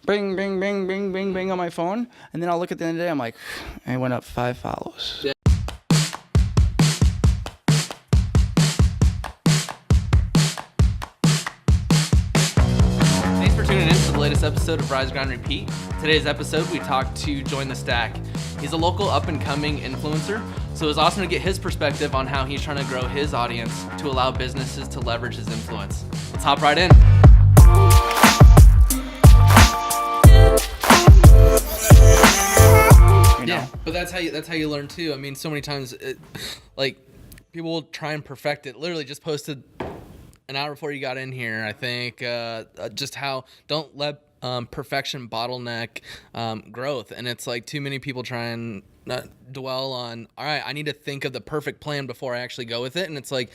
bing, bing, bing, bing, bing, bing on my phone. And then I'll look at the end of the day, I'm like, I went up 5 follows. Yeah. Thanks for tuning in to the latest episode of Rise, Grind, Repeat. Today's episode, we talked to Join the Stack. He's a local up-and-coming influencer, so it was awesome to get his perspective on how he's trying to grow his audience to allow businesses to leverage his influence. Let's hop right in. Yeah, but that's how you learn too. I mean, so many times, people will try and perfect it. Literally, just posted an hour before you got in here, I think, just how don't let perfection bottleneck growth. And it's like too many people try and dwell on, all right, I need to think of the perfect plan before I actually go with it. And it's like,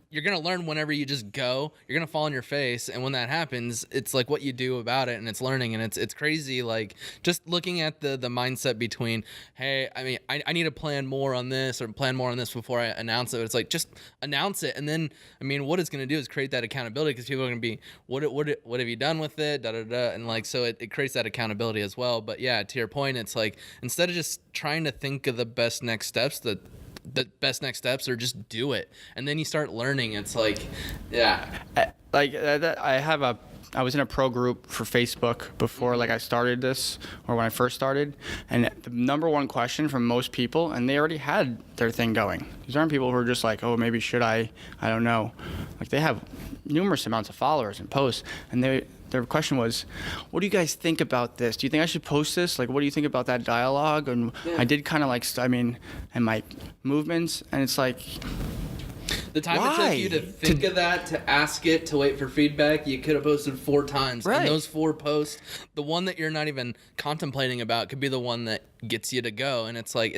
you're going to learn whenever you just go. You're going to fall on your face. And when that happens, it's like what you do about it, and it's learning. And it's crazy, like just looking at the mindset between, hey, I mean, I need to plan more on this or plan more on this before I announce it. It's like, just announce it. And then, I mean, what it's going to do is create that accountability, because people are going to be, what have you done with it? Da, da, da. And like, so it creates that accountability as well. But yeah, to your point, it's like, instead of just trying to think of the best next steps, the best next steps are just do it, and then you start learning. It's like, yeah, I was in a pro group for Facebook before I started this, or when I first started, and the number one question from most people, and they already had their thing going. These aren't people who are just like, oh, maybe should I don't know. Like, they have numerous amounts of followers and posts, and their question was, what do you guys think about this? Do you think I should post this? Like, what do you think about that dialogue? And yeah. I did kind of and my movements, and it's like, the time it took you to think of that, to ask it, to wait for feedback, you could have posted 4 times. Right. And those 4 posts, the one that you're not even contemplating about could be the one that gets you to go. And it's like,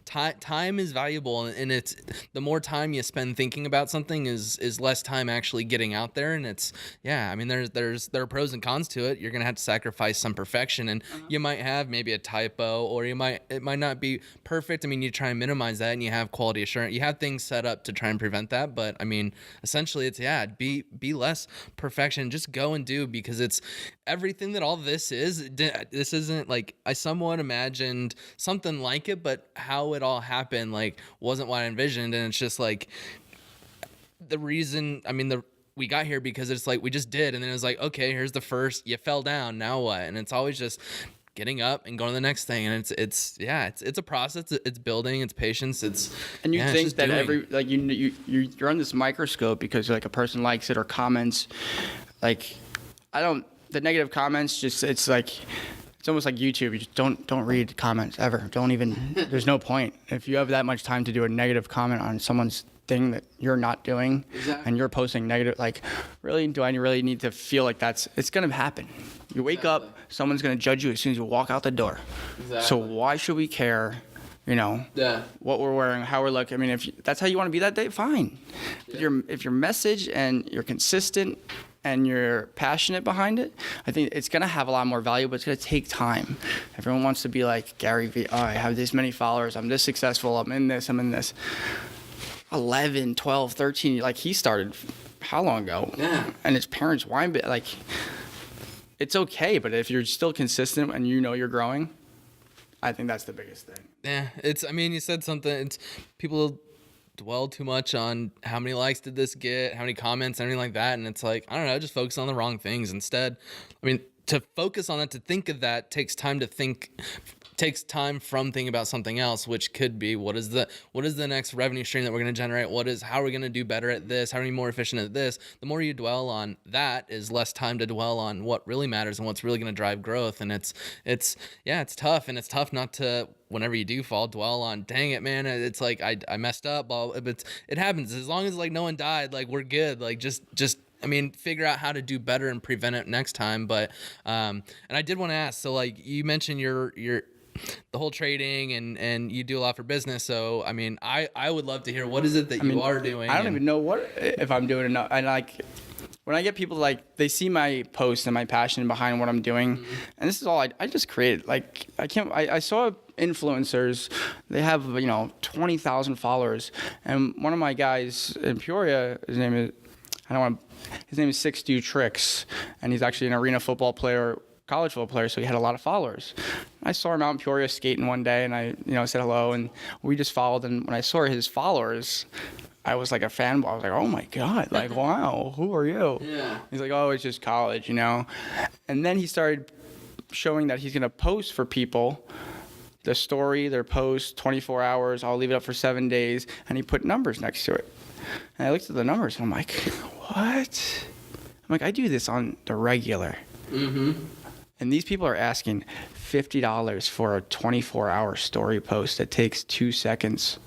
time is valuable, and it's the more time you spend thinking about something is less time actually getting out there. And it's, yeah, I mean, there are pros and cons to it. You're gonna have to sacrifice some perfection, and you might have maybe a typo, or it might not be perfect. I mean, you try and minimize that, and you have quality assurance. You have things set up to try and prevent that. But I mean, essentially, it's be less perfection. Just go and do, because it's everything that all this is. This isn't like, I somewhat imagined something like it, but how it all happened wasn't what I envisioned. And it's just like, the reason, I mean, we got here because it's like we just did, and then it was like, okay, here's the first, you fell down, now what? And it's always just getting up and going to the next thing. And it's a process. It's building, it's patience. And you think that you're on this microscope because a person likes it or comments. The negative comments, it's almost like YouTube. You just don't read comments ever. Don't even, there's no point. If you have that much time to do a negative comment on someone's thing that you're not doing, exactly, and you're posting negative, really, do I really need to feel like it's going to happen? You wake up, someone's going to judge you as soon as you walk out the door. Exactly. So why should we care, what we're wearing, how we're looking? I mean, if that's how you want to be that day, fine. Yeah. If your message and you're consistent and you're passionate behind it, I think it's going to have a lot more value, but it's going to take time. Everyone wants to be like Gary Vee. Oh, I have this many followers. I'm this successful. I'm in this. 11, 12, 13, he started how long ago? Yeah. And his parents' wine bit, it's okay, but if you're still consistent and you're growing, I think that's the biggest thing. Yeah, you said something, it's people dwell too much on how many likes did this get, how many comments, anything like that, and it's like, I don't know, just focus on the wrong things instead. I mean, to focus on that, to think of that, takes time from thinking about something else, which could be, what is the next revenue stream that we're going to generate? How are we going to do better at this? How are we more efficient at this? The more you dwell on that, is less time to dwell on what really matters and what's really going to drive growth. And it's tough, and it's tough not to, whenever you do fall, dwell on, dang it, man, it's like, I messed up, but it happens. As long as no one died, we're good. Just figure out how to do better and prevent it next time. But and I did want to ask, so you mentioned your the whole trading and you do a lot for business. So, I would love to hear, what is it that you are doing? I don't even know if I'm doing enough. And when I get people they see my posts and my passion behind what I'm doing, mm-hmm, and this is all I just created. I saw influencers, they have 20,000 followers, and one of my guys in Peoria, his name is Six Do Tricks, and he's actually an arena football player college football player, so he had a lot of followers. I saw him out in Peoria skating one day, and I, said hello, and we just followed. And when I saw his followers, I was like a fanboy. I was like, oh my God, like, wow, who are you? Yeah. He's like, oh, it's just college, And then he started showing that he's going to post for people the story, their post, 24 hours, I'll leave it up for 7 days, and he put numbers next to it. And I looked at the numbers, and I'm like, what? I'm like, I do this on the regular. Mm-hmm. And these people are asking $50 for a 24-hour story post that takes 2 seconds.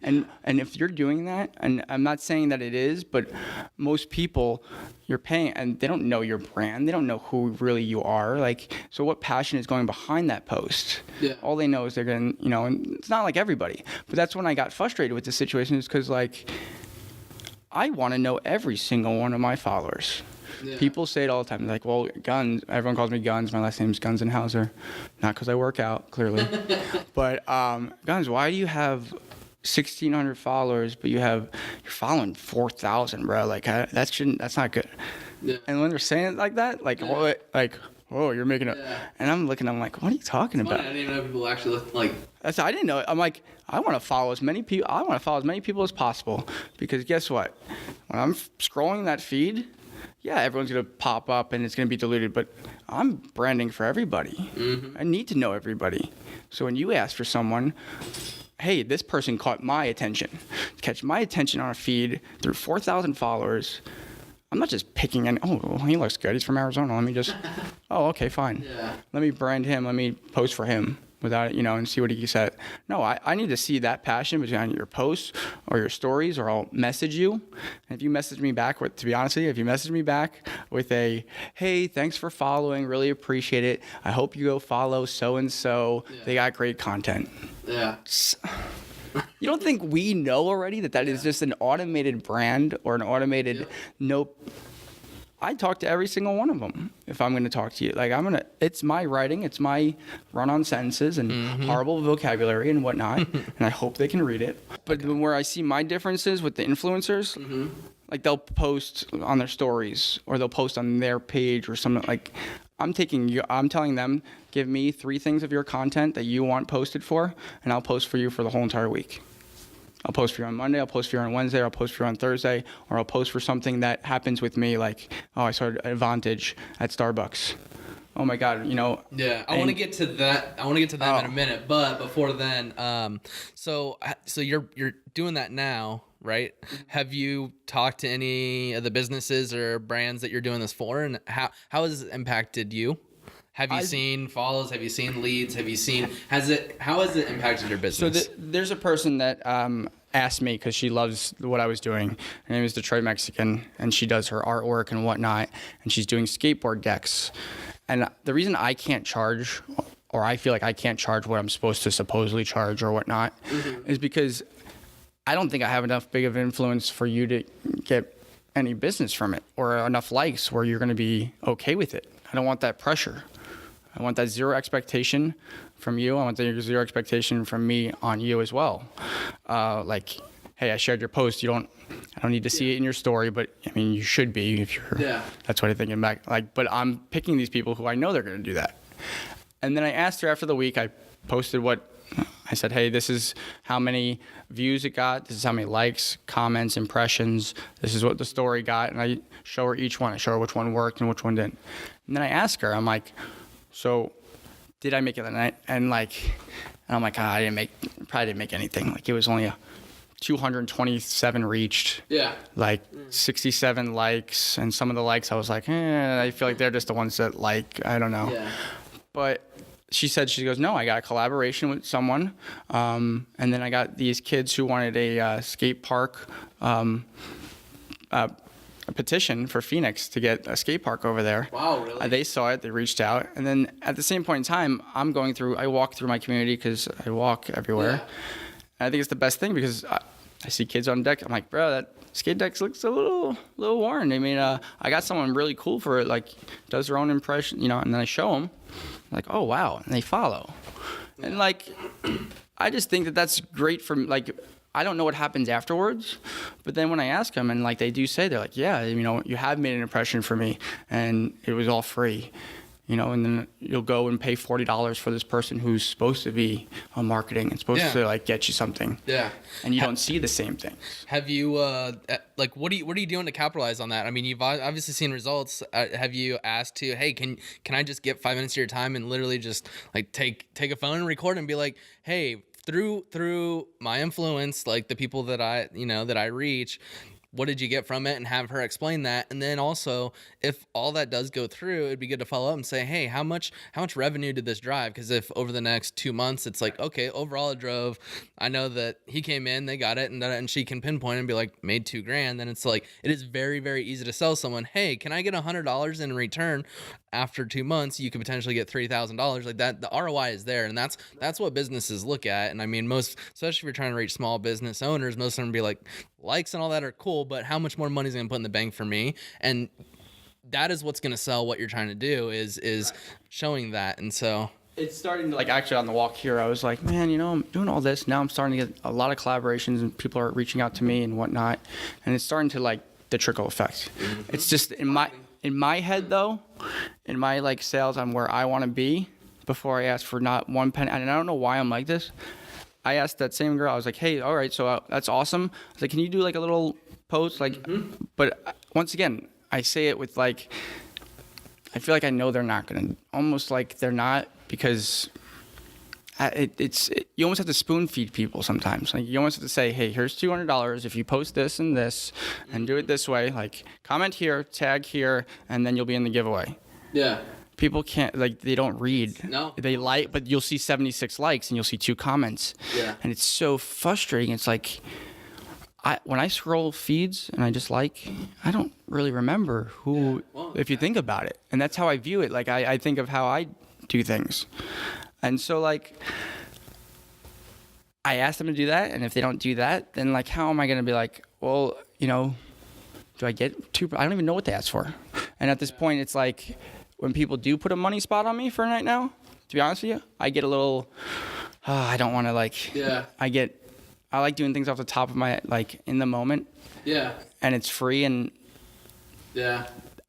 And if you're doing that, and I'm not saying that it is, but most people you're paying, and they don't know your brand. They don't know who really you are. Like, so what passion is going behind that post? Yeah. All they know is they're going to, and it's not like everybody. But that's when I got frustrated with the situation, is because, like, I want to know every single one of my followers. Yeah. People say it all the time. They're like, well, Guns, everyone calls me Guns. My last name's Gunzenhauser. Not because I work out, clearly. But, Guns, why do you have 1,600 followers, but you're following 4,000, bro? Like, that's not good. Yeah. And when they're saying it like that, like, oh, you're making it. Yeah. And I'm like, what are you talking about? I didn't even know people actually look like. I didn't know. I'm like, I want to follow as many people. I want to follow as many people as possible, because guess what? When I'm scrolling that feed, yeah, everyone's gonna pop up and it's gonna be diluted, but I'm branding for everybody. Mm-hmm. I need to know everybody. So when you ask for someone, hey, this person caught my attention. Catch my attention on a feed through 4,000 followers. I'm not just picking well, he looks good. He's from Arizona. Let me just, okay, fine. Yeah. Let me brand him. Let me post for him without it, and see what he said. No, I need to see that passion between your posts or your stories, or I'll message you. And if you message me back with, to be honest with you, if you message me back with a, hey, thanks for following, really appreciate it. I hope you go follow so-and-so. Yeah. They got great content. Yeah. You don't think we know already that is just an automated brand or an automated nope? I talk to every single one of them if I'm going to talk to you. Like, it's my writing, it's my run-on sentences and horrible vocabulary and whatnot, and I hope they can read it. But where I see my differences with the influencers, like, they'll post on their stories or they'll post on their page or something. Like, I'm telling them, give me 3 things of your content that you want posted for, and I'll post for you for the whole entire week. I'll post for you on Monday, I'll post for you on Wednesday, I'll post for you on Thursday, or I'll post for something that happens with me, like, I started Advantage at Starbucks. Oh my God, Yeah, I want to get to that. In a minute, but before then, so you're doing that now, right? Have you talked to any of the businesses or brands that you're doing this for, and how has it impacted you? Have you seen follows? Have you seen leads? How has it impacted your business? So there's a person that asked me, because she loves what I was doing. Her name is Detroit Mexican, and she does her artwork and whatnot, and she's doing skateboard decks. And the reason I can't charge, or I feel like I can't charge what I'm supposed to supposedly charge or whatnot, is because I don't think I have enough big of influence for you to get any business from it, or enough likes where you're going to be okay with it. I don't want that pressure. I want that zero expectation from you. I want the zero expectation from me on you as well. Like, hey, I shared your post. I don't need to see it in your story, but I mean, you should be if you're. Yeah. That's what I'm thinking back. Like, but I'm picking these people who I know they're going to do that. And then I asked her after the week. I posted I said, hey, this is how many views it got. This is how many likes, comments, impressions. This is what the story got. And I show her each one. I show her which one worked and which one didn't. And then I ask her, I'm like, so did I make it that night? And I'm like, I probably didn't make anything. Like, it was only 227 reached. Yeah. Like 67 likes. And some of the likes, I was like, I feel like they're just the ones that I don't know. Yeah. But she goes, no, I got a collaboration with someone. And then I got these kids who wanted a skate park, a petition for Phoenix to get a skate park over there. Wow, really? They saw it, they reached out. And then at the same point in time, I walk through my community because I walk everywhere. Yeah. And I think it's the best thing because I see kids on deck. I'm like, bro, that skate deck looks a little worn. I mean, I got someone really cool for it, like, does their own impression, and then I show them. Like, oh, wow, and they follow. Yeah. And, like, I just think that's great for, like, I don't know what happens afterwards, but then when I ask them, and, like, they do say, they're like, yeah, you have made an impression for me, and it was all free. and then you'll go and pay $40 for this person who's supposed to be on marketing and supposed to like get you something. Yeah. And you don't see the same thing. Have you like what are you doing to capitalize on that? I mean, you've obviously seen results. Have you asked to, hey, can I just get 5 minutes of your time and literally just like take a phone and record and be like, hey, through my influence, like the people that I reach, what did you get from it, and have her explain that. And then also, if all that does go through, it'd be good to follow up and say, hey, how much revenue did this drive? Because if over the next 2 months, it's like, okay, overall it drove, I know that he came in, they got it, and she can pinpoint and be like, made $2,000. Then it's like, it is very, very easy to sell someone, hey, can I get $100 in return? After 2 months, you could potentially get $3,000 like that. The ROI is there, and that's what businesses look at. And I mean, most, especially if you're trying to reach small business owners, most of them be like, likes and all that are cool, but how much more money is going to put in the bank for me? And that is what's going to sell what you're trying to do is showing that. And so it's starting to, like, actually on the walk here, I was like, man, I'm doing all this. Now I'm starting to get a lot of collaborations and people are reaching out to me and whatnot. And it's starting to, like, the trickle effect. Mm-hmm. It's just in my head, though, in my, like, sales, I'm where I want to be before I ask for not one penny. And I don't know why I'm like this. I asked that same girl, I was like, hey, all right, so that's awesome. I was like, can you do, like, a little post? Like, but once again, I say it with, like, I feel like I know they're not going to, almost like they're not, because you almost have to spoon feed people sometimes. Like, you almost have to say, hey, here's $200 if you post this and this and do it this way. Like, comment here, tag here, and then you'll be in the giveaway. Yeah. People can't, like, they don't read. No. They like, but you'll see 76 likes and you'll see 2 comments. Yeah. And it's so frustrating. It's like, when I scroll feeds and I just like, I don't really remember who, if you think about it. And that's how I view it. Like, I think of how I do things. And so, like, I ask them to do that. And if they don't do that, then, like, how am I going to be like, well, do I get 2? I don't even know what they asked for. And at this point, it's like, when people do put a money spot on me for a night now, to be honest with you, I get a little, I don't want to, like, I like doing things off the top of my, like, in the moment. Yeah. And it's free, and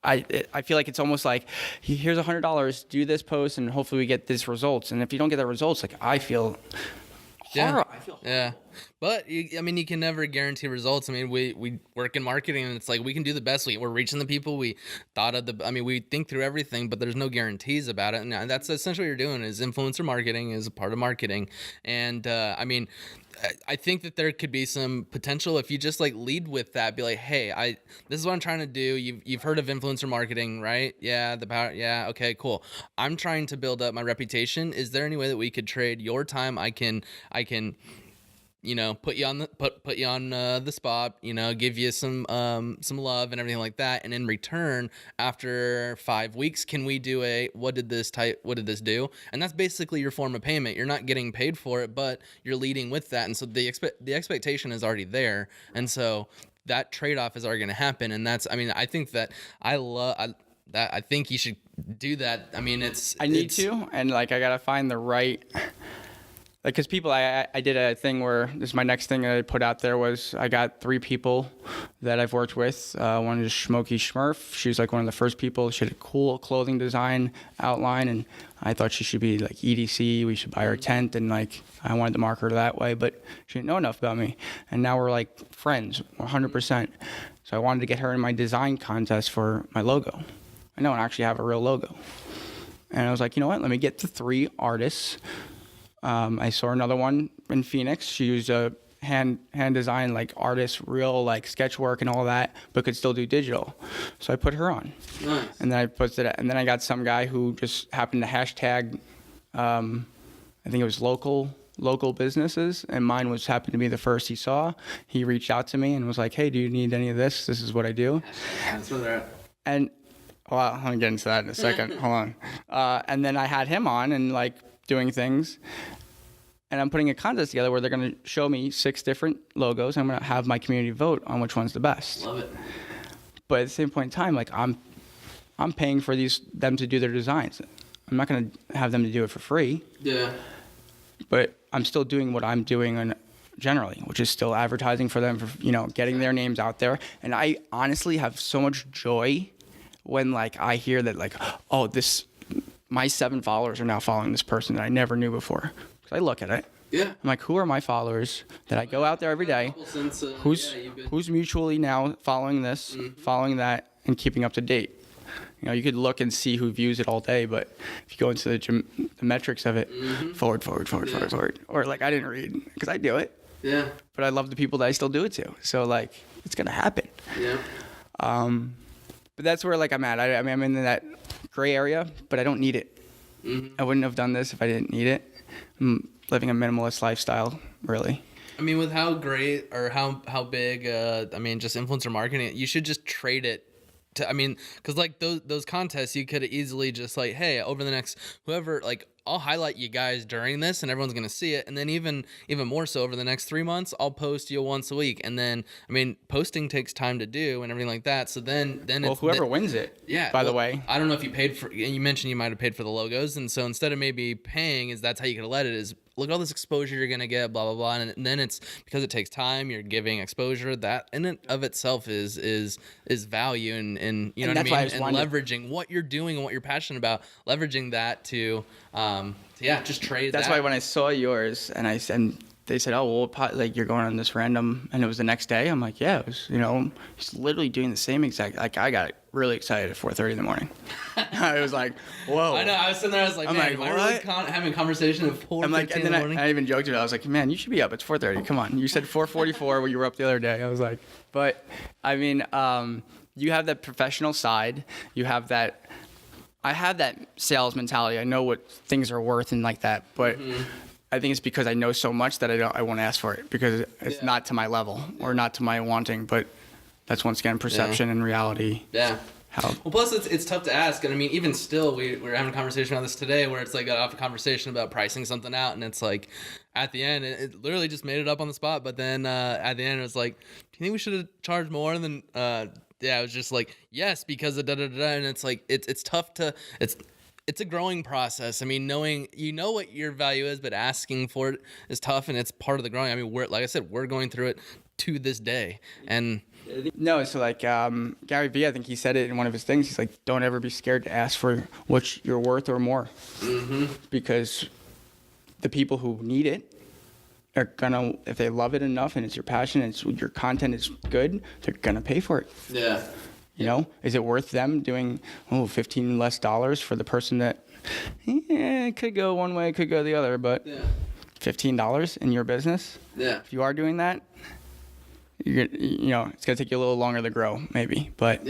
I feel like it's almost like, here's $100, do this post, and hopefully we get these results. And if you don't get the results, like, I feel horrible. I feel horrible. Yeah. But, I mean, you can never guarantee results. I mean, we work in marketing, and it's like, we can do the best. We're reaching the people. We think through everything, but there's no guarantees about it. And that's essentially what you're doing, is influencer marketing is a part of marketing. And, I mean, I think that there could be some potential if you just, like, lead with that, be like, hey, this is what I'm trying to do. You've heard of influencer marketing, right? Yeah, the power. Yeah. Okay, cool. I'm trying to build up my reputation. Is there any way that we could trade your time? I can put you on the spot, give you some love and everything like that. And in return, after 5 weeks, can we do what did this do? And that's basically your form of payment. You're not getting paid for it, but you're leading with that. And so the expectation is already there. And so that trade-off is already going to happen. And that's, I mean, I think that I think you should do that. I mean, I need to, and, like, I got to find the right, like, because people, I did a thing where, this is my next thing that I put out there, was I got 3 people that I've worked with. One is Smokey Schmurf. She was, like, one of the first people. She had a cool clothing design outline, and I thought she should be, like, EDC. We should buy her a tent, and, like, I wanted to mark her that way, but she didn't know enough about me. And now we're, like, friends, 100%. So I wanted to get her in my design contest for my logo. I don't actually have a real logo. And I was like, you know what? Let me get the 3 artists. I saw another one in Phoenix. She used a hand design, like, artist, real, like, sketch work and all that, but could still do digital. So I put her on. Nice. And then I posted it. And then I got some guy who just happened to hashtag, I think it was local businesses, and mine happened to be the first he saw. He reached out to me and was like, hey, do you need any of this? This is what I do. That's where they're at. And, well, I'm going to get into that in a second. Hold on. And then I had him on and, like, doing things, and I'm putting a contest together where they're going to show me 6 different logos. I'm going to have my community vote on which one's the best. Love it. But at the same point in time, like, I'm paying for them to do their designs. I'm not going to have them to do it for free. Yeah. But I'm still doing what I'm doing generally, which is still advertising for them, for, getting their names out there. And I honestly have so much joy when, like, I hear that, like, oh, this my 7 followers are now following this person that I never knew before. Because I look at it. Yeah. I'm like, who are my followers that I go out there every day? Who's mutually now following this, following that, and keeping up to date? You know, you could look and see who views it all day, but if you go into the metrics of it, forward, or like I didn't read because I do it. Yeah. But I love the people that I still do it to. So like, it's gonna happen. Yeah. But that's where like I'm at. I mean, I'm in that gray area, but I don't need it. I wouldn't have done this if I didn't need it. I'm living a minimalist lifestyle, really. I mean, with how great or how big, just influencer marketing, you should just trade it. Because like those contests, you could easily just like, hey, over the next whoever, like I'll highlight you guys during this, and everyone's gonna see it, and then even more so over the next 3 months, I'll post you once a week, and then posting takes time to do and everything like that. So then whoever wins it. Yeah. By the way, I don't know if you paid for. You mentioned you might have paid for the logos, and so instead of maybe paying, that's how you could let it is. Look at all this exposure you're gonna get, blah blah blah, and then it's because it takes time. You're giving exposure that in and of itself is value, and you know what I mean, and leveraging what you're doing and what you're passionate about, leveraging that to just trade. That's why when I saw yours and they said, oh, well, like you're going on this random, and it was the next day. I'm like, yeah, it was, he's literally doing the same exact, like I got really excited at 4:30 in the morning. I was like, whoa. I know, I was sitting there, I was like, man, am I really having a conversation at 4:15 in the morning? I even joked about it. I was like, man, you should be up. It's 4:30. Come on. You said 4:44 when you were up the other day. I was like, but I mean, you have that professional side. You have that, I have that sales mentality. I know what things are worth and like that, but I think it's because I know so much that I won't ask for it because it's not to my level or not to my wanting, but that's once again perception and reality. Yeah. Well, plus it's tough to ask, and I mean, even still, we were having a conversation about this today, where it's like got off a conversation about pricing something out, and it's like, at the end, it literally just made it up on the spot. But then at the end, it was like, do you think we should have charged more? And then it was just like, yes, because of da da da. And it's like it's tough to it's a growing process. I mean, knowing what your value is, but asking for it is tough, and it's part of the growing. I mean, like I said, we're going through it to this day, and. No, so like Gary Vee, I think he said it in one of his things. He's like, don't ever be scared to ask for what you're worth or more. Because the people who need it are gonna, if they love it enough and it's your passion and your content is good, they're gonna pay for it. Yeah. Is it worth them doing $15 less for the person that it could go one way, it could go the other, but $15 in your business? Yeah. If you are doing that, it's gonna take you a little longer to grow, maybe. But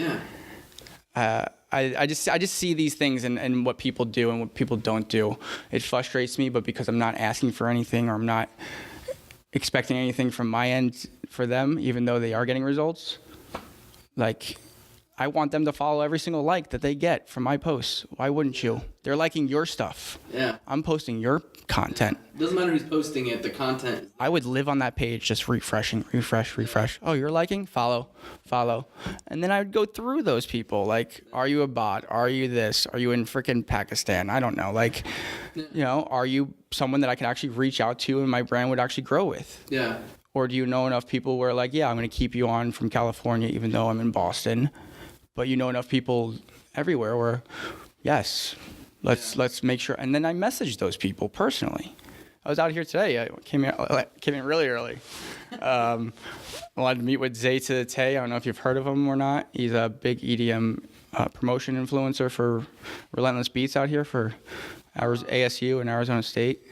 I just see these things and what people do and what people don't do. It frustrates me, but because I'm not asking for anything or I'm not expecting anything from my end for them, even though they are getting results, like I want them to follow every single like that they get from my posts. Why wouldn't you? They're liking your stuff. Yeah. I'm posting your content. Doesn't matter who's posting it, the content. I would live on that page just refreshing, refresh. Oh, you're liking? Follow. And then I would go through those people. Like, are you a bot? Are you this? Are you in freaking Pakistan? I don't know. Like, are you someone that I can actually reach out to and my brand would actually grow with? Yeah. Or do you know enough people where like, yeah, I'm going to keep you on from California even though I'm in Boston. But you know enough people everywhere where, yes, let's make sure. And then I messaged those people personally. I was out here today. I came in really early. I wanted to meet with Zay to the Tay. I don't know if you've heard of him or not. He's a big EDM promotion influencer for Relentless Beats out here for ASU and Arizona State.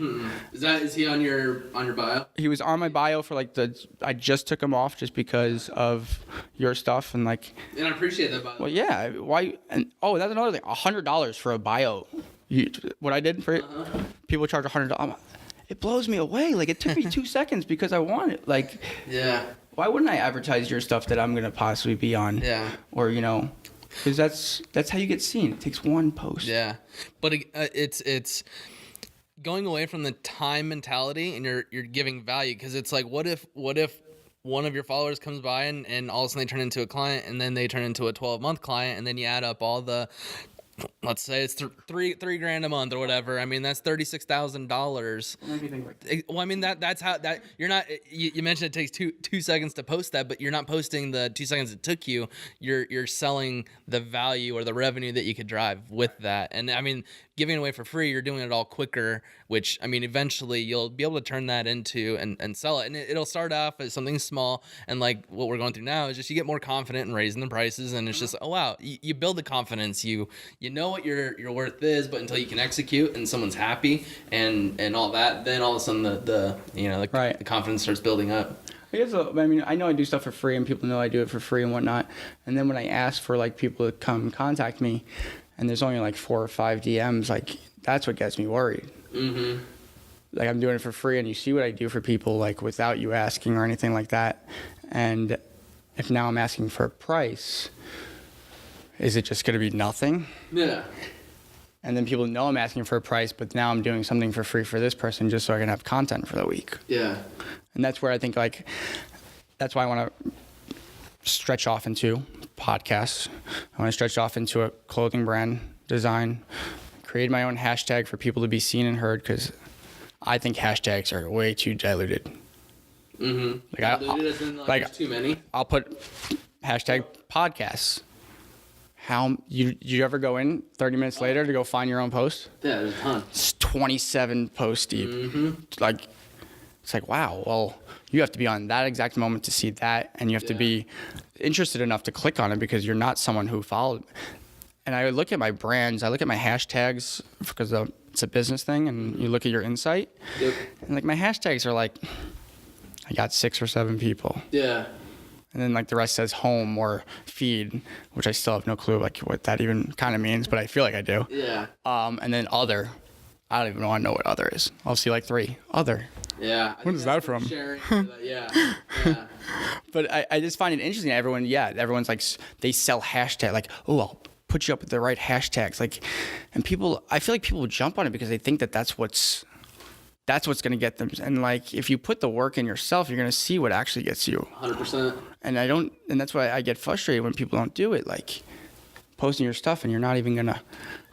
Is he on your bio? He was on my bio for I just took him off just because of your stuff and like. And I appreciate that, by the way. Well, yeah. Why? And that's another thing. $100 for a bio. What I did for it, people charge $100. It blows me away. Like it took me 2 seconds because I want it. Like. Yeah. Why wouldn't I advertise your stuff that I'm gonna possibly be on? Yeah. Or because that's how you get seen. It takes one post. Yeah, but it's going away from the time mentality, and you're giving value, because it's like, what if one of your followers comes by and all of a sudden they turn into a client, and then they turn into a 12-month client, and then you add up all the let's say it's three grand a month or whatever. I mean, that's $36,000. Well, I mean that's how that you're not. You mentioned it takes two seconds to post that, but you're not posting the 2 seconds it took you. You're selling the value or the revenue that you could drive with that. And I mean, giving it away for free, you're doing it all quicker. Which I mean, eventually you'll be able to turn that into and sell it. And it'll start off as something small. And like what we're going through now is just you get more confident in raising the prices, and it's just, oh wow, you build the confidence. You know what your worth is, but until you can execute and someone's happy and all that, then all of a sudden the confidence starts building up. I mean, I know I do stuff for free, and people know I do it for free and whatnot. And then when I ask for like people to come contact me, and there's only like 4 or 5 DMs, like that's what gets me worried. Mm-hmm. Like I'm doing it for free, and you see what I do for people, like without you asking or anything like that. And if now I'm asking for a price, is it just going to be nothing? Yeah. And then people know I'm asking for a price, but now I'm doing something for free for this person just so I can have content for the week. Yeah. And that's where I think that's why I want to stretch off into podcasts. I want to stretch off into a clothing brand design, create my own hashtag for people to be seen and heard, because I think hashtags are way too diluted. Mm-hmm. Like too many. I'll put hashtag podcasts. How you ever go in 30 minutes later to go find your own post? Yeah, there's a ton. It's 27 posts deep. Mm-hmm. Like, it's like, wow, well, you have to be on that exact moment to see that, and you have to be interested enough to click on it because you're not someone who followed. And I look at my brands, I look at my hashtags because it's a business thing, and you look at your insight, and like my hashtags are like, I got 6 or 7 people. Yeah. And then like the rest says home or feed, which I still have no clue like what that even kind of means, but I feel like I do. Yeah. And then other, I don't even want to know what other is. I'll see like 3 other. Yeah. What is that from? Yeah. But I just find it interesting. Everyone's like, they sell hashtag like, oh, I'll put you up with the right hashtags. Like, and I feel like people will jump on it because they think that that's what's going to get them. And like, if you put the work in yourself, you're going to see what actually gets you. 100%. And that's why I get frustrated when people don't do it. Like posting your stuff and you're not even going to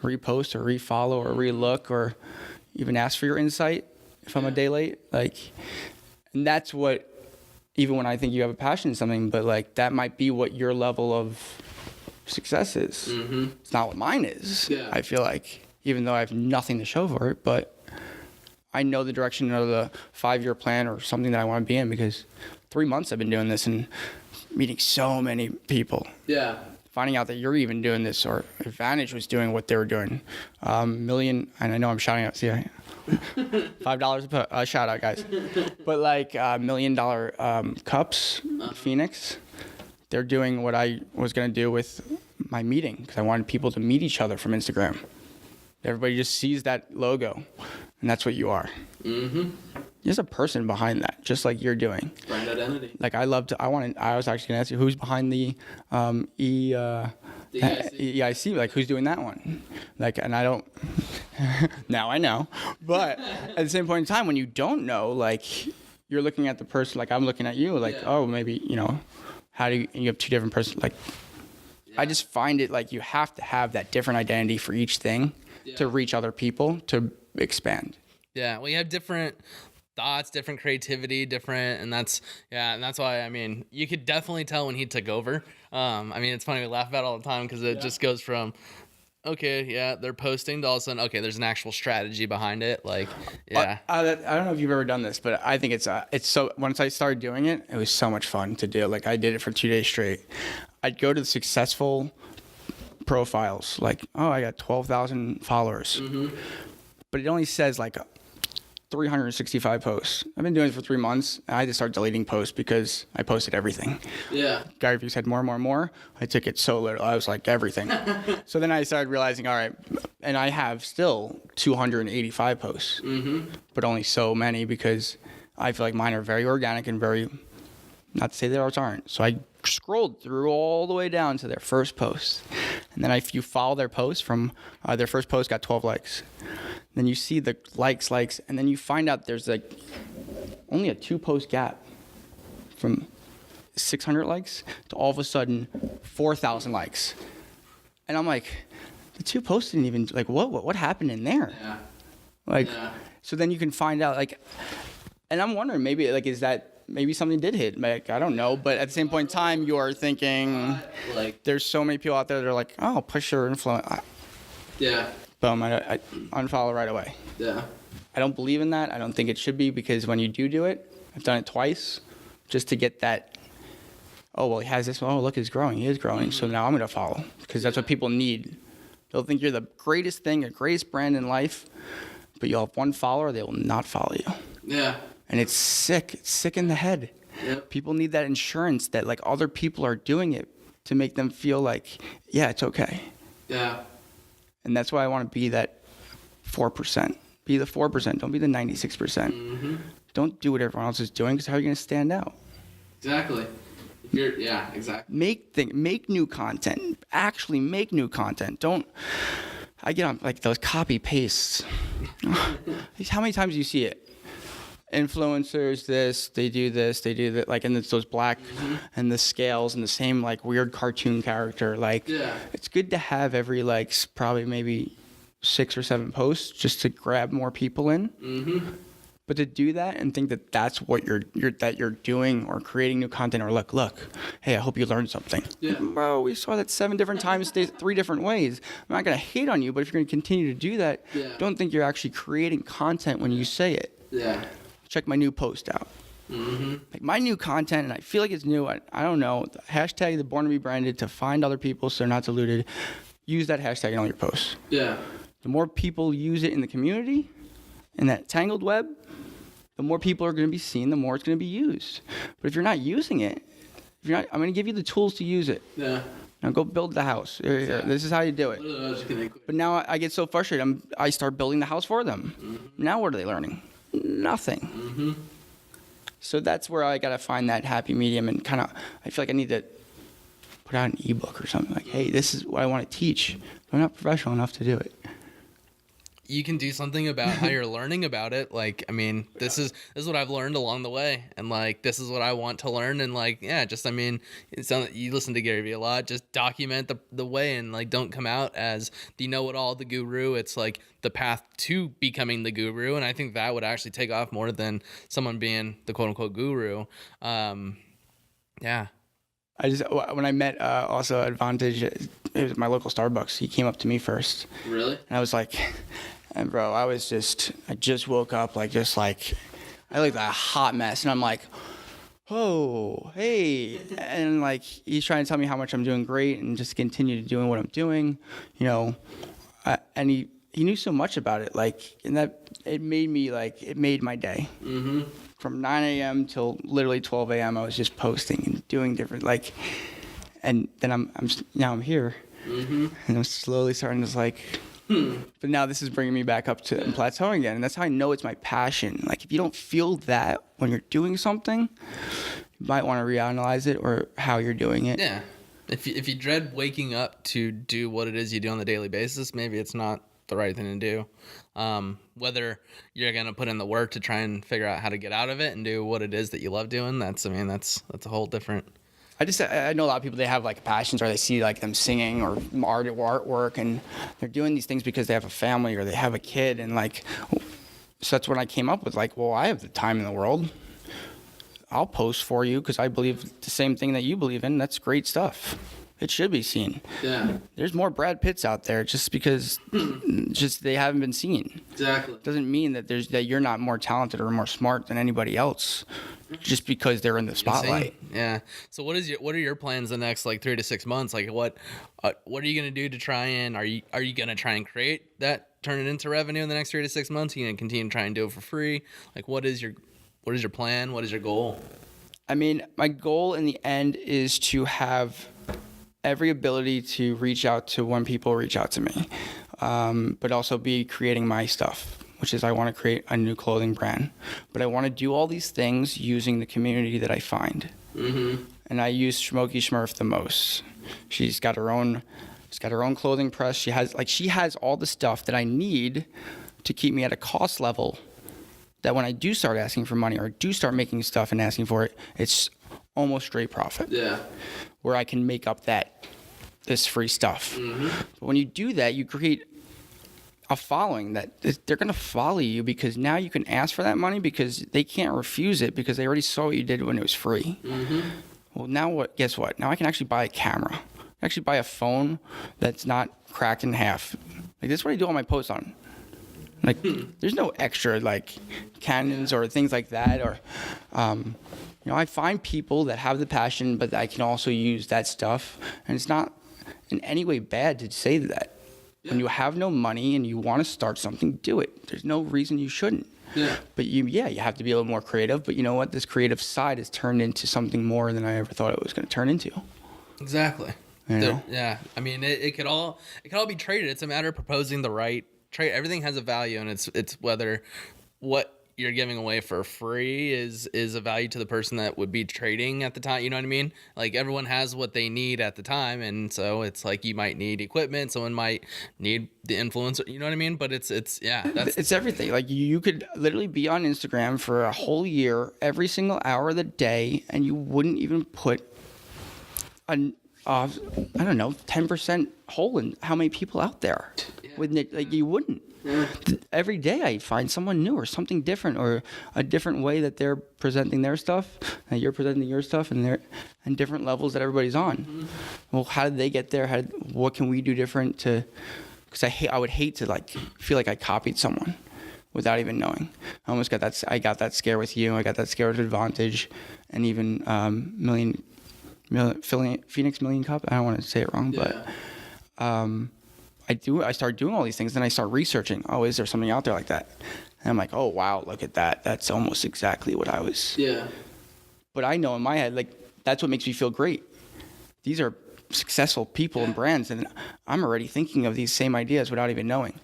repost or refollow or relook or even ask for your insight if I'm a day late. Like, and that's what, even when I think you have a passion in something, but like that might be what your level of success is. Mm-hmm. It's not what mine is. Yeah. I feel like, even though I have nothing to show for it, but I know the direction of the 5-year plan or something that I want to be in, because 3 months I've been doing this and meeting so many people. Yeah. Finding out that you're even doing this, or Vantage was doing what they were doing. Million, and I know I'm shouting out, see, $5 a shout out, guys. But like $1 million cups, Phoenix, they're doing what I was going to do with my meeting, because I wanted people to meet each other from Instagram. Everybody just sees that logo, and that's what you are. Mm-hmm. There's a person behind that, just like you're doing. Brand identity. Like I was actually going to ask you, who's behind the EIC? Like, who's doing that one? Like, and I don't. Now I know, but at the same point in time, when you don't know, like, you're looking at the person. Like I'm looking at you. Like, oh, maybe how do you have 2 different persons? Like, I just find it like you have to have that different identity for each thing. To reach other people, to expand. Yeah, well, you have different thoughts, different creativity, and that's why, I mean, you could definitely tell when he took over. I mean, it's funny, we laugh about it all the time because it just goes from, okay, yeah, they're posting to all of a sudden, okay, there's an actual strategy behind it. Like, yeah. I don't know if you've ever done this, but I think it's so, once I started doing it, it was so much fun to do. Like, I did it for 2 days straight. I'd go to the successful profiles, like, oh, I got 12,000 followers. Mm-hmm. But it only says like 365 posts. I've been doing it for 3 months. And I just started deleting posts because I posted everything. Yeah. Gary Vee said more and more and more. I took it so little. I was like, everything. So then I started realizing, all right, and I have still 285 posts, but only so many because I feel like mine are very organic and very, not to say that ours aren't. So I scrolled through all the way down to their first post. And then if you follow their post from their first post got 12 likes. Then you see the likes, and then you find out there's like only a 2-post gap from 600 likes to all of a sudden 4,000 likes. And I'm like, the 2 posts didn't even, like, what happened in there? Yeah. Like, so then you can find out, like, and I'm wondering, maybe, like, is that, maybe something did hit, like, I don't know, but at the same point in time, you're thinking, like, there's so many people out there that are like, oh, push your influence. yeah. Boom, I unfollow right away. Yeah. I don't believe in that. I don't think it should be, because when you do it, I've done it twice, just to get that, oh, well, he has this, oh, look, he's growing, he is growing, so now I'm going to follow, because that's what people need. They'll think you're the greatest thing, the greatest brand in life, but you'll have 1 follower, they will not follow you. Yeah. And it's sick. It's sick in the head. Yep. People need that insurance that, like, other people are doing it to make them feel like, yeah, it's okay. Yeah. And that's why I want to be that 4%. Be the 4%. Don't be the 96%. Mm-hmm. Don't do what everyone else is doing, because how are you going to stand out? Exactly. Exactly. Make new content. Actually make new content. Don't. I get on, like, those copy pastes. How many times do you see it? Influencers, they do that, like, and it's those black and the scales and the same, like, weird cartoon character. Like, it's good to have every, like, probably maybe 6 or 7 posts just to grab more people in. Mm-hmm. But to do that and think that that's what you're doing, or creating new content, or look, hey, I hope you learned something. Yeah. Bro, we saw that 7 different times, 3 different ways. I'm not gonna hate on you, but if you're gonna continue to do that, don't think you're actually creating content when you say it. Yeah. Check my new post out. Mm-hmm. Like, my new content, and I feel like it's new. I don't know. Hashtag the Born to Be Branded to find other people so they're not diluted. Use that hashtag in all your posts. Yeah. The more people use it in the community, in that tangled web, the more people are going to be seen, the more it's going to be used. But if you're not using it, I'm going to give you the tools to use it. Yeah. Now go build the house. Here. This is how you do it. But now I get so frustrated. I start building the house for them. Mm-hmm. Now what are they learning? Nothing. Mm-hmm. So that's where I got to find that happy medium, and kind of, I feel like I need to put out an ebook or something, like, hey, this is what I want to teach. I'm not professional enough to do it. You can do something about how you're learning about it. Like, I mean, this is what I've learned along the way, and, like, this is what I want to learn. And, like, yeah, just, I mean, you listen to Gary Vee a lot. Just document the way, and, like, don't come out as the know-it-all, the guru. It's like the path to becoming the guru, and I think that would actually take off more than someone being the quote-unquote guru. Yeah. When I met also Advantage, it was my local Starbucks. He came up to me first. Really? And I was like, and bro, I just woke up, I looked like a hot mess, and I'm like, oh, hey. And, like, he's trying to tell me how much I'm doing great and just continue doing what I'm doing, you know. And he knew so much about it, like, and that it made my day. Mm-hmm. From 9 a.m. till literally 12 a.m. I was just posting and doing different, like, and then I'm here, mm-hmm. and I'm slowly starting to, like, but now this is bringing me back up to plateauing again, and that's how I know it's my passion. Like, if you don't feel that when you're doing something, you might want to reanalyze it, or how you're doing it. Yeah. If you dread waking up to do what it is you do on the daily basis, maybe it's not the right thing to do. Whether you're going to put in the work to try and figure out how to get out of it and do what it is that you love doing, that's a whole different. I know a lot of people, they have, like, passions, or they see, like, them singing or artwork, and they're doing these things because they have a family or they have a kid, and, like, so that's when I came up with, like, well, I have the time in the world. I'll post for you because I believe the same thing that you believe in. That's great stuff. It should be seen. Yeah. There's more Brad Pitts out there just because they haven't been seen. Exactly. Doesn't mean that that you're not more talented or more smart than anybody else just because they're in the spotlight. Insane. Yeah. So what are your plans the next, like, 3 to 6 months? Like, what are you going to do to try and are you going to try and create that, turn it into revenue in the next 3 to 6 months? Are you going to continue to try and do it for free? Like, what is your plan? What is your goal? I mean, my goal in the end is to have every ability to reach out to when people reach out to me, but also be creating my stuff, which is I want to create a new clothing brand. But I want to do all these things using the community that I find. Mm-hmm. And I use Smokey Smurf the most. She's got her own clothing press. She has all the stuff that I need to keep me at a cost level that when I do start asking for money or do start making stuff and asking for it, it's almost straight profit. Yeah. Where I can make up that this free stuff. But when you do that, you create a following that they're going to follow you, because now you can ask for that money because they can't refuse it because they already saw what you did when it was free. Well, now what? Guess what? Now I can actually buy a camera. Actually buy a phone that's not cracked in half. Like, that's what I do all my posts on. Like, there's no extra like Canons or things like that, or I find people that have the passion, but I can also use that stuff, and it's not in any way bad to say that. When you have no money and you want to start something, do it. There's no reason you shouldn't. But you have to be a little more creative. But you know what? This creative side has turned into something more than I ever thought it was going to turn into. Exactly. You know? I mean, it could all be traded. It's a matter of proposing the right trade. Everything has a value, and it's whether what you're giving away for free is a value to the person that would be trading at the time. You know what I mean? Like, everyone has what they need at the time, and so it's like you might need equipment, someone might need the influencer. You know what I mean? But it's everything. Like, you could literally be on Instagram for a whole year, every single hour of the day, and you wouldn't even put I don't know, 10% hole in how many people out there. Like, you wouldn't. Every day I find someone new or something different, or a different way that they're presenting their stuff, and you're presenting your stuff, and different levels that everybody's on. Well, how did they get there? What can we do different because I would hate to like feel like I copied someone without even knowing. I almost got that. I got that scare with you. I got that scare with Advantage, and even Phoenix Million Cup. I don't want to say it wrong, but I start doing all these things, then I start researching. Oh, is there something out there like that? And I'm like, oh wow, look at that. That's almost exactly what I was. But I know in my head, like, that's what makes me feel great. These are successful people and brands, and I'm already thinking of these same ideas without even knowing.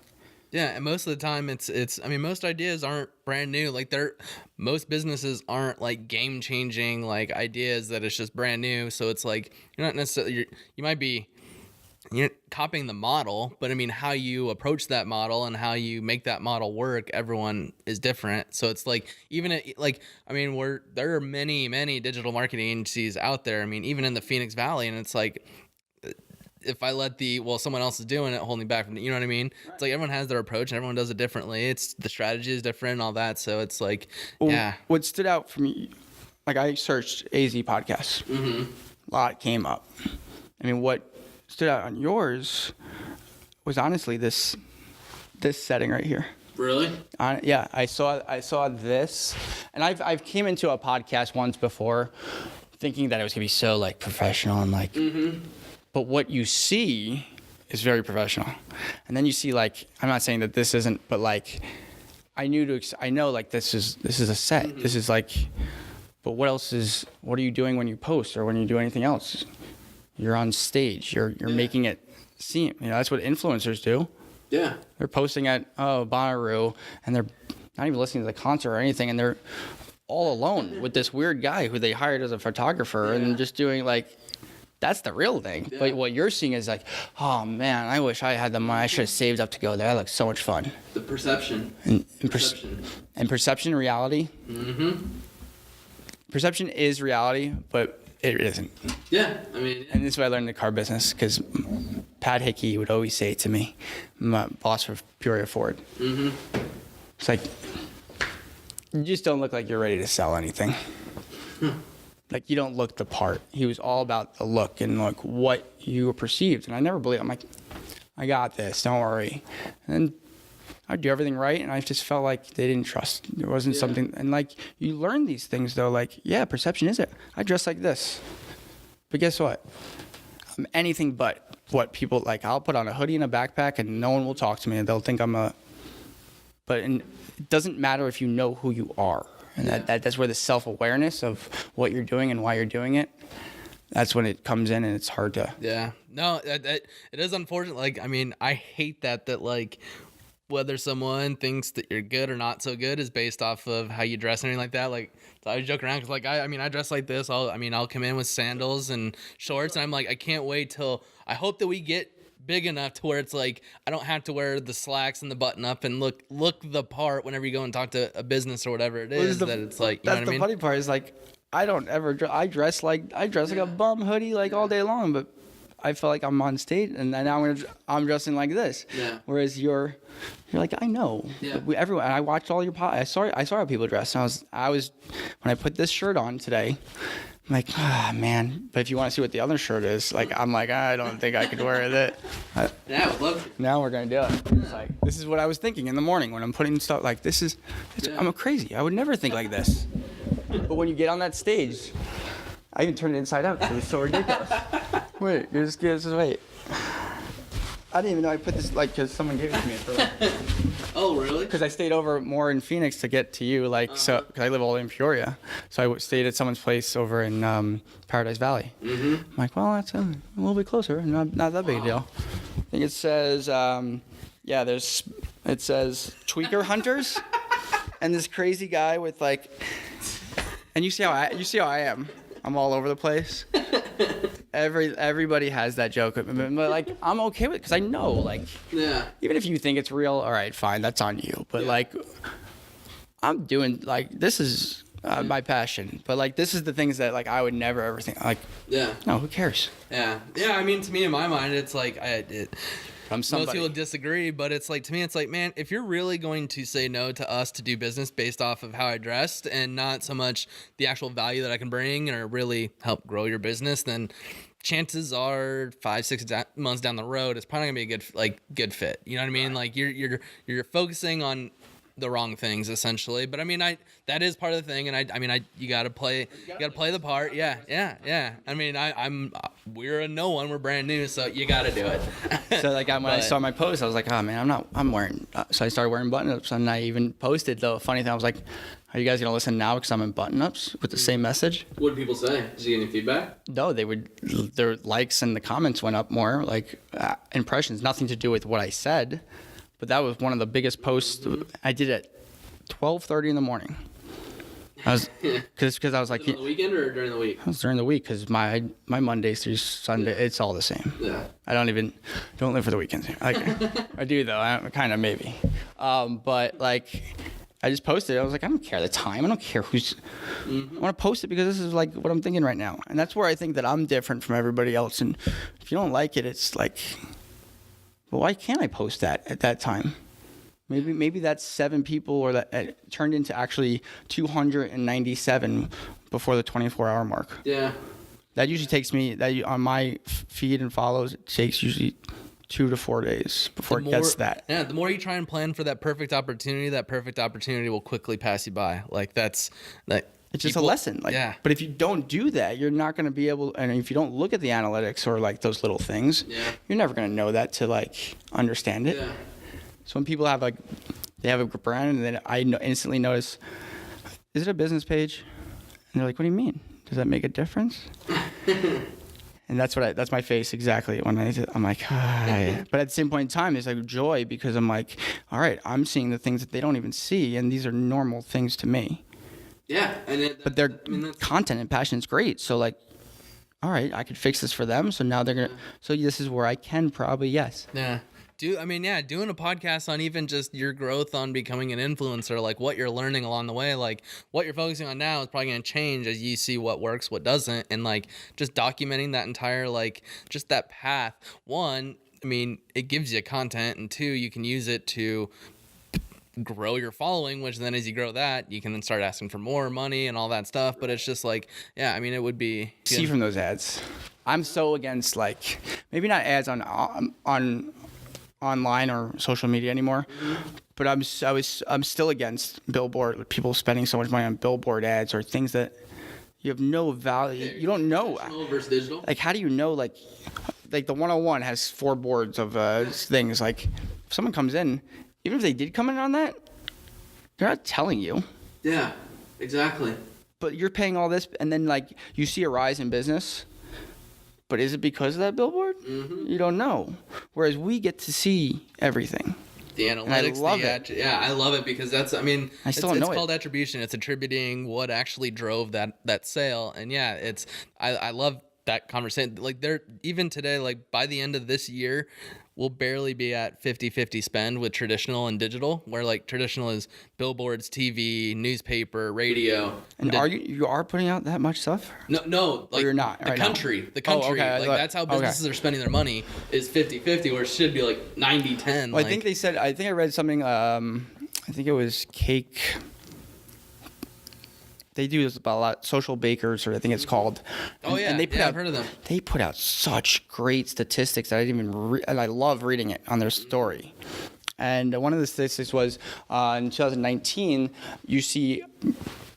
Yeah, and most of the time I mean, most ideas aren't brand new. Like, most businesses aren't like game changing like ideas that it's just brand new. So it's like you're not necessarily you might be copying the model, but I mean, how you approach that model and how you make that model work, everyone is different. So it's like, even there are many digital marketing agencies out there. I mean, even in the Phoenix Valley, and it's like, if I let someone else is doing it, holding back from, you know what I mean? Right. It's like everyone has their approach and everyone does it differently. It's the strategy is different and all that. So it's like, What stood out for me, like, I searched AZ podcasts. A lot came up. I mean, what stood out on yours was honestly this setting right here. Really? I saw this, and I've came into a podcast once before thinking that it was gonna be so like professional and like, but what you see is very professional, and then you see, like, I'm not saying that this isn't, but like, I know like this is a set. This is like, but what are you doing when you post or when you do anything else? You're on stage. You're making it seem, that's what influencers do. Yeah. They're posting at Bonnaroo, and they're not even listening to the concert or anything, and they're all alone with this weird guy who they hired as a photographer, and just doing like, that's the real thing. But what you're seeing is like, oh man, I wish I had the money. I should have saved up to go there. That looks so much fun. The perception. And perception, reality. Perception is reality, but it isn't. Yeah, I mean. And this is what I learned in the car business, because Pat Hickey would always say to me, my boss for Peoria Ford. It's like, you just don't look like you're ready to sell anything. Like, you don't look the part. He was all about the look and like what you perceived. And I never believed. I'm like, I got this, don't worry. And I'd do everything right, and I just felt like they didn't trust. There wasn't something, and like, you learn these things though, like, perception is it. I dress like this. But guess what? I'm anything but what people like. I'll put on a hoodie and a backpack and no one will talk to me, and they'll think but it doesn't matter if you know who you are. And that's where the self-awareness of what you're doing and why you're doing it, that's when it comes in, and it's hard to. Yeah. No, it is unfortunate. Like, I mean, I hate that like, whether someone thinks that you're good or not so good is based off of how you dress and anything like that. Like, so I joke around because, like, I dress like this. I'll come in with sandals and shorts, and I'm like, I can't wait till, I hope that we get big enough to where it's like, I don't have to wear the slacks and the button up and look the part whenever you go and talk to a business or whatever it is. That it's like, you know what I mean? That's the funny part is, like, I don't ever, I dress like a bum hoodie, like, all day long, but I felt like I'm on stage, and then now I'm dressing like this. Yeah. Whereas you're like, I know. Yeah. Everyone. I watched all your I saw how people dress. And I was when I put this shirt on today. I'm like, man. But if you want to see what the other shirt is, like, I'm like, I don't think I could wear that. Yeah, I would love to. Now we're gonna do it. It's like, this is what I was thinking in the morning when I'm putting stuff like this is. I'm crazy. I would never think like this. But when you get on that stage, I even turned it inside out because it was so ridiculous. Wait, wait. I didn't even know I put this because someone gave it to me at first. Oh, really? Because I stayed over more in Phoenix to get to you, so because I live all in Peoria, so I stayed at someone's place over in Paradise Valley. Mm-hmm. I'm like, well, that's a little bit closer, not that big a deal. I think it says, it says tweaker hunters, and this crazy guy with and you see how I am. I'm all over the place. Everybody has that joke, but I'm okay with it because I know even if you think it's real, all right, fine, that's on you. But I'm doing this is my passion. But this is the things that I would never ever think no, who cares? Yeah. I mean, to me, in my mind, it's most people disagree, but it's to me, it's man, if you're really going to say no to us to do business based off of how I dressed and not so much the actual value that I can bring or really help grow your business, then chances are 5-6 months down the road, it's probably gonna be a good fit. You know what I mean? Right. You're focusing on the wrong things essentially, but I mean, that is part of the thing, and you gotta play the part. Yeah. I mean, we're a no one, we're brand new, so you gotta do it. So when I saw my post, I was like, oh man, I'm wearing. So I started wearing button-ups, and I even posted the funny thing. I was like, are you guys gonna listen now because I'm in button-ups with the same message? What did people say? Did you get any feedback? No, their likes and the comments went up more, impressions, nothing to do with what I said. But that was one of the biggest posts I did at 12:30 in the morning. I was because I was like, on the weekend or during the week? It was during the week because my Mondays through Sunday, it's all the same. Yeah. I don't live for the weekends. I do though. I kind of maybe. But I just posted it. I was like, I don't care the time. I don't care who's. Mm-hmm. I want to post it because this is what I'm thinking right now, and that's where I think that I'm different from everybody else. And if you don't like it, it's well, why can't I post that at that time? Maybe that's 7 people, or that turned into actually 297 before the 24-hour mark. Yeah. That usually takes me on my feed and follows. It takes usually 2 to 4 days before it gets that. Yeah. The more you try and plan for that perfect opportunity will quickly pass you by. It's just a lesson. Yeah. But if you don't do that, you're not going to be able, and if you don't look at the analytics or those little things, you're never going to know that to understand it. Yeah. So when people have they have a brand, and then I instantly notice, is it a business page? And they're like, what do you mean? Does that make a difference? And that's my face exactly when I'm like, hi. But at the same point in time, it's joy because I'm like, all right, I'm seeing the things that they don't even see, and these are normal things to me. Yeah, but their content and passion is great. So all right, I could fix this for them. So now they're gonna. So this is where I can probably Yeah. Doing a podcast on even just your growth on becoming an influencer, what you're learning along the way, what you're focusing on now is probably going to change as you see what works, what doesn't, and just documenting that entire just that path. One, it gives you content, and 2, you can use it to grow your following, which then as you grow that, you can then start asking for more money and all that stuff. But it's just it would be see from those ads. I'm so against maybe not ads on online or social media anymore, but I'm still against billboard, people spending so much money on billboard ads or things that you have no value. You don't know. Versus digital. How do you know the 101 has 4 boards of things. If someone comes in, even if they did come in on that, they're not telling you. Yeah, exactly. But you're paying all this, and then you see a rise in business. But is it because of that billboard? Mm-hmm. You don't know. Whereas we get to see everything. The analytics. And I love it. Yeah, I love it because that's, it's called attribution. It's attributing what actually drove that sale. And yeah, I love that conversation. Like they're even today, like by the end of this year, we'll barely be at 50-50 spend with traditional and digital, where like traditional is billboards, TV, newspaper, radio. And you are putting out that much stuff? No, like you're not the right country, now. the country. Okay. Like that's how businesses are spending their money is 50-50, where it should be like 90-10. Well, like, I think they said, I think I read something, I think it was Cake. They do this about a lot, Social Bakers, or I think it's called. And they put out, I've heard of them. They put out such great statistics that I didn't even and I love reading it on their story. And one of the statistics was in 2019, you see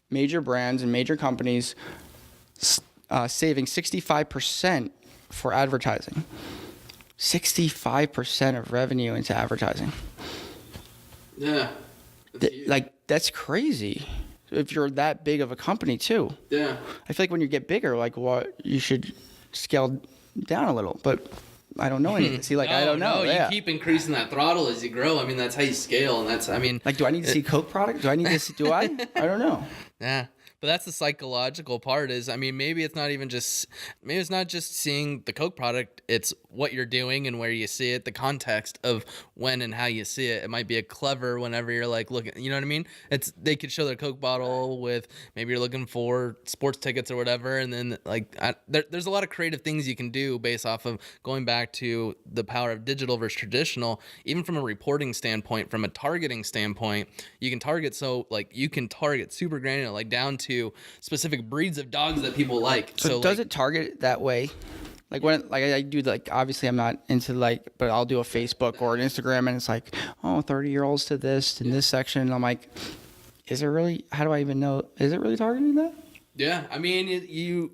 major brands and major companies saving 65% for advertising. 65% of revenue into advertising. Yeah. That's crazy. If you're that big of a company too. Yeah. I feel like when you get bigger, like you should scale down a little, but I don't know anything. See, I don't know. No, you keep increasing that throttle as you grow. I mean, that's how you scale, and that's, I mean. Like, do I need to see Coke product? Do I need to see, I don't know. Yeah. But that's the psychological part is, I mean, maybe it's not just seeing the Coke product. It's what you're doing and where you see it, the context of when and how you see it. It might be a clever whenever you're like looking, you know what I mean? They could show their Coke bottle with, maybe you're looking for sports tickets or whatever. And then there's a lot of creative things you can do based off of going back to the power of digital versus traditional, even from a reporting standpoint, from a targeting standpoint, you can target. So like you can target super granular, like down to specific breeds of dogs that people like. So does it target that way? Like when I do, like, obviously I'm not into but I'll do a Facebook or an Instagram and it's like, 30-year-olds to this in this section. And I'm like, is it really, how do I even know? Is it really targeting that? Yeah. I mean, you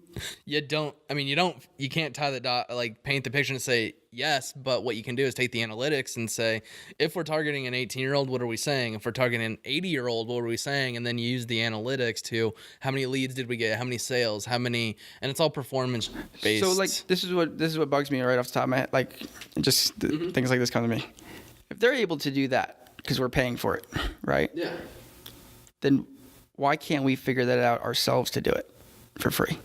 can't tie the dot, like paint the picture and say yes, but what you can do is take the analytics and say, if we're targeting an 18-year-old, what are we saying? If we're targeting an 80-year-old, what are we saying? And then you use the analytics to how many leads did we get? How many sales? How many? And it's all performance based. So like, this is what bugs me right off the top of my head. Like, just things like this come to me. If they're able to do that because we're paying for it, right? Yeah. Then why can't we figure that out ourselves to do it for free?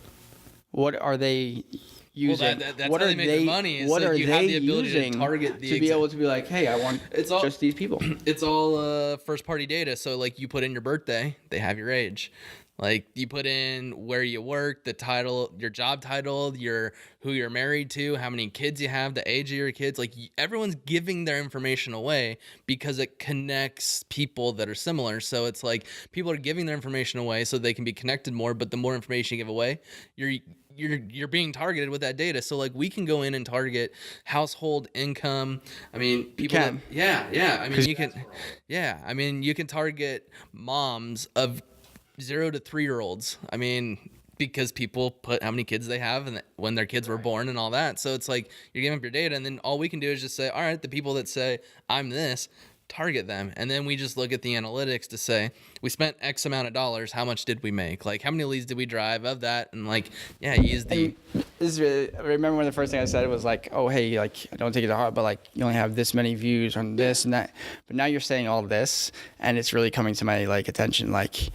What are they using? Well, that's how they make the money. What are you they have the ability using to target to be able to be like, hey, I want just these people? It's all first party data. So like you put in your birthday, they have your age. Like you put in where you work, the title, your job title, who you're married to, how many kids you have, the age of your kids. Like everyone's giving their information away because it connects people that are similar. So it's like people are giving their information away so they can be connected more. But the more information you give away, you're being targeted with that data. So like we can go in and target household income. I mean, people. I mean, you can. Yeah, I mean, you can target moms of 0 to 3-year-olds. I mean, because people put how many kids they have and when their kids were born and all that. So it's like you're giving up your data, and then all we can do is just say, all right, the people that say I'm this, target them. And then we just look at the analytics to say we spent X amount of dollars. How much did we make? Like how many leads did we drive of that? And like, yeah, use the. I remember when the first thing I said was like, oh, hey, like, don't take it to heart, but like, you only have this many views on this and that. But now you're saying all this, and it's really coming to my like attention, like.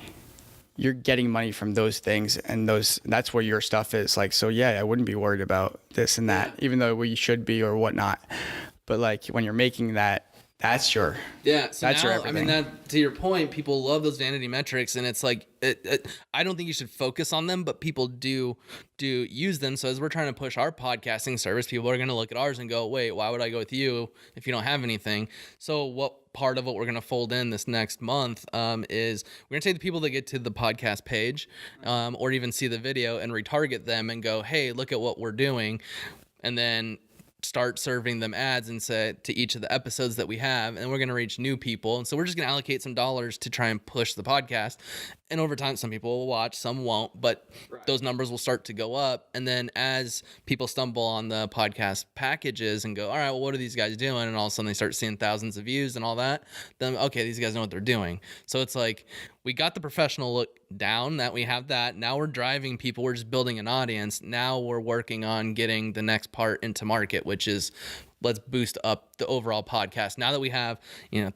You're getting money from those things, and that's where your stuff is. Like, so yeah, I wouldn't be worried about this and that, even though we should be or whatnot. But like when you're making that, that's your So that's now, your everything. I mean, that to your point, people love those vanity metrics, and it's like I don't think you should focus on them, but people do use them. So as we're trying to push our podcasting service, people are going to look at ours and go, wait, why would I go with you if you don't have anything? So what part of what we're going to fold in this next month is we're going to take the people that get to the podcast page or even see the video and retarget them and go, hey, look at what we're doing. And then start serving them ads and say to each of the episodes that we have, and we're going to reach new people. And so we're just going to allocate some dollars to try and push the podcast. And over time, some people will watch, some won't, but those numbers will start to go up. And then as people stumble on the podcast packages and go, all right, well, what are these guys doing? And all of a sudden they start seeing thousands of views and all that. Then, okay, these guys know what they're doing. So it's like, we got the professional look down, that we have that. Now we're driving people. We're just building an audience. Now we're working on getting the next part into market, which is let's boost up the overall podcast. Now that we have,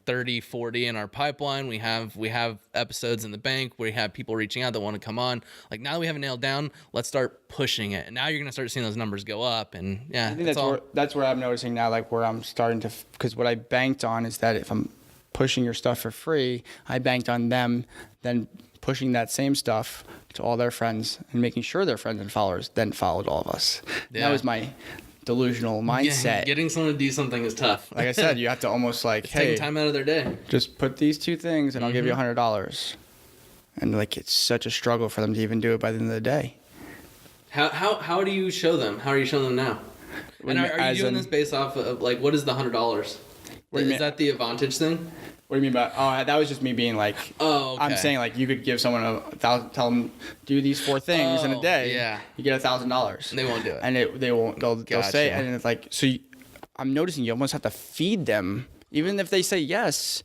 30, 40 in our pipeline, we have episodes in the bank, we have people reaching out that want to come on. Like, now that we have it nailed down, let's start pushing it. And now you're going to start seeing those numbers go up. And I think that's where I'm noticing now, like where I'm starting to, because what I banked on is that if I'm pushing your stuff for free, I banked on them then pushing that same stuff to all their friends and making sure their friends and followers then followed all of us. Yeah. That was my delusional mindset. Getting someone to do something is tough. Like I said, you have to almost like, hey, taking time out of their day. Just put these two things and I'll give you $100. And like, it's such a struggle for them to even do it by the end of the day. How do you show them? How are you showing them now? And are you doing this based off of like, what is the $100? Is that the advantage thing? What do you mean by? Oh, that was just me being like. Oh, okay. I'm saying like you could give someone tell them do these 4 things in a day. Yeah. You get $1,000. And they won't do it. And they won't. They'll say, and it's like so. I'm noticing you almost have to feed them, even if they say yes.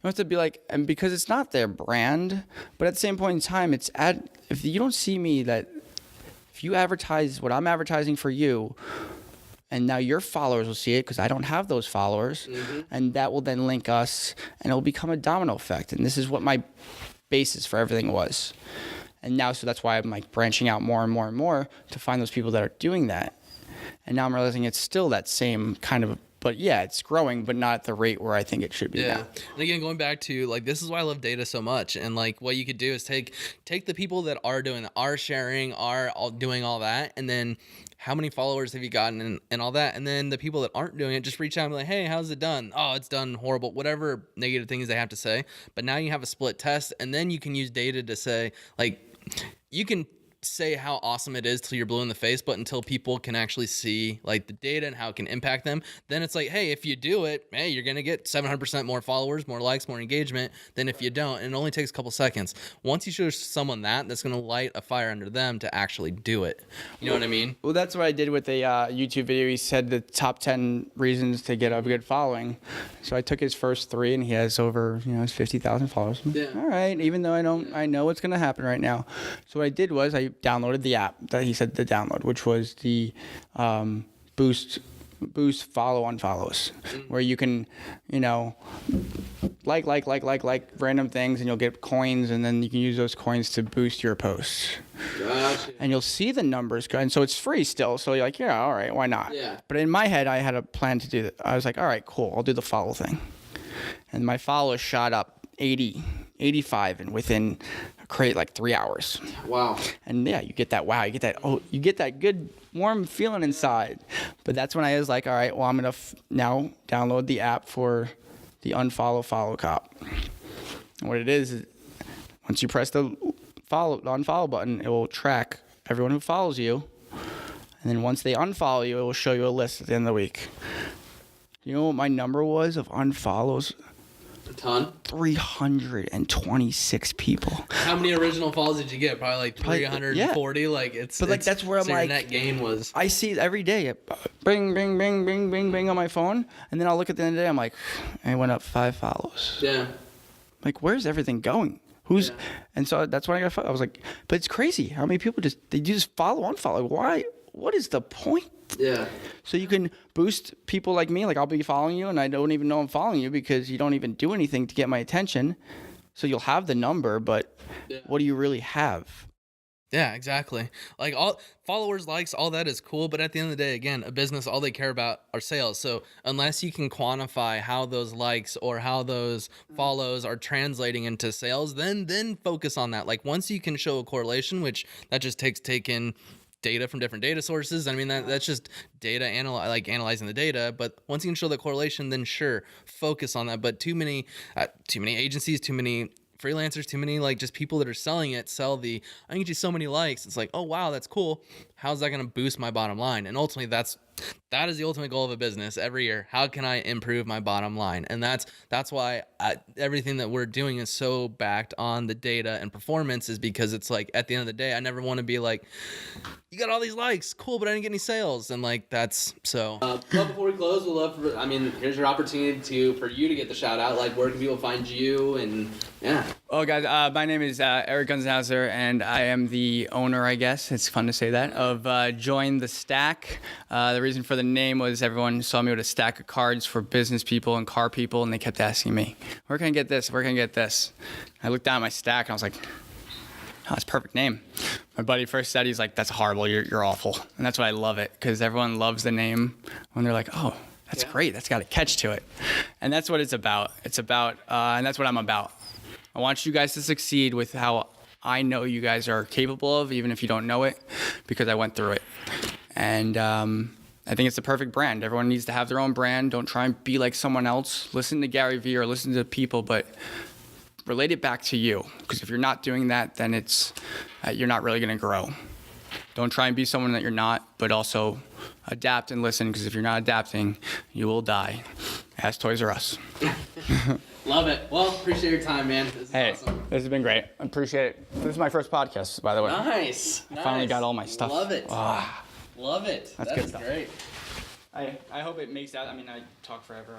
You have to be like, and because it's not their brand, but at the same point in time, if you don't see me that, if you advertise what I'm advertising for you. And now your followers will see it because I don't have those followers. Mm-hmm. And that will then link us and it'll become a domino effect. And this is what my basis for everything was. And now, so that's why I'm like branching out more and more and more to find those people that are doing that. And now I'm realizing it's still that same kind of, but yeah, it's growing, but not at the rate where I think it should be. Yeah. Now. And again, going back to like, this is why I love data so much. And like what you could do is take the people that are doing that, are sharing, are all doing all that. And then how many followers have you gotten and all that? And then the people that aren't doing it, just reach out and be like, hey, how's it done? Oh, it's done horrible. Whatever negative things they have to say. But now you have a split test, and then you can use data to say, like, you can say how awesome it is till you're blue in the face, but until people can actually see like the data and how it can impact them, then it's like, hey, if you do it, hey, you're gonna get 700% more followers, more likes, more engagement than if you don't. And it only takes a couple seconds. Once you show someone that's gonna light a fire under them to actually do it. You know what I mean? Well, that's what I did with the YouTube video. He said the top 10 reasons to get a good following. So I took his first 3, and he has over, his 50,000 followers. Yeah. All right, even though I know what's gonna happen right now. So what I did was I downloaded the app that he said to download, which was the boost follow unfollows, where you can like random things and you'll get coins, and then you can use those coins to boost your posts. Gotcha. And you'll see the numbers go, and so it's free still, so you're like, yeah, all right, why not? Yeah. But in my head I had a plan to do that. I was like, all right, cool, I'll do the follow thing. And my followers shot up 80, 85, and within like 3 hours. Wow. And yeah, you get that you get that good warm feeling inside. But that's when I was like, all right, well, I'm gonna now download the app for the follow cop. And what it is once you press the unfollow button, it will track everyone who follows you, and then once they unfollow you, it will show you a list at the end of the week. You know what my number was of unfollows? A ton? 326 people. How many original follows did you get? Probably like 340. Yeah. Like it's. But like that's where I'm like. Your net gain was. I see it every day. Bing, bing, bing, bing, bing, bing on my phone, and then I'll look at the end of the day. I'm like, I went up 5 follows. Yeah. Like, where's everything going? Who's? Yeah. And so that's when I was like, but it's crazy how many people just follow, unfollow. Why? What is the point? Yeah. So you can boost people like me. Like, I'll be following you and I don't even know I'm following you because you don't even do anything to get my attention. So you'll have the number, but what do you really have? Yeah, exactly. Like, all followers, likes, all that is cool. But at the end of the day, again, a business, all they care about are sales. So unless you can quantify how those likes or how those follows are translating into sales, then focus on that. Like, once you can show a correlation, which that just takes taking data from different data sources. I mean, that's just data analyzing the data. But once you can show the correlation, then sure, focus on that. But too many agencies, too many freelancers, too many like just people that are selling it, I can get you so many likes. It's like, oh wow, that's cool. How's that going to boost my bottom line? And ultimately, that is the ultimate goal of a business every year. How can I improve my bottom line? And that's why everything that we're doing is so backed on the data and performance, is because it's like, at the end of the day, I never want to be like, you got all these likes, cool, but I didn't get any sales. And like, that's so. But before we close, here's your opportunity for you to get the shout out. Like, where can people find you? And yeah. Well, guys, my name is Eric Gunzenhauser, and I am the owner, I guess, it's fun to say that, of Join the Stack. The reason for the name was everyone saw me with a stack of cards for business people and car people, and they kept asking me, where can I get this? Where can I get this? I looked down at my stack, and I was like, oh, that's a perfect name. My buddy first said, he's like, that's horrible, you're awful. And that's why I love it, because everyone loves the name when they're like, oh, that's great, that's got a catch to it. And that's what it's about. It's about, and that's what I'm about. I want you guys to succeed with how I know you guys are capable of, even if you don't know it, because I went through it. And I think it's the perfect brand. Everyone needs to have their own brand. Don't try and be like someone else. Listen to Gary Vee or listen to people, but relate it back to you. Because if you're not doing that, then it's you're not really going to grow. Don't try and be someone that you're not, but also adapt and listen, because if you're not adapting, you will die. Ask Toys R Us. Love it. Well, appreciate your time, man. This is awesome. This has been great. I appreciate it. This is my first podcast, by the way. Nice. I finally got all my stuff. Love it. Love it. That's good stuff. stuff. Great. I hope it makes out. I mean, I talk forever.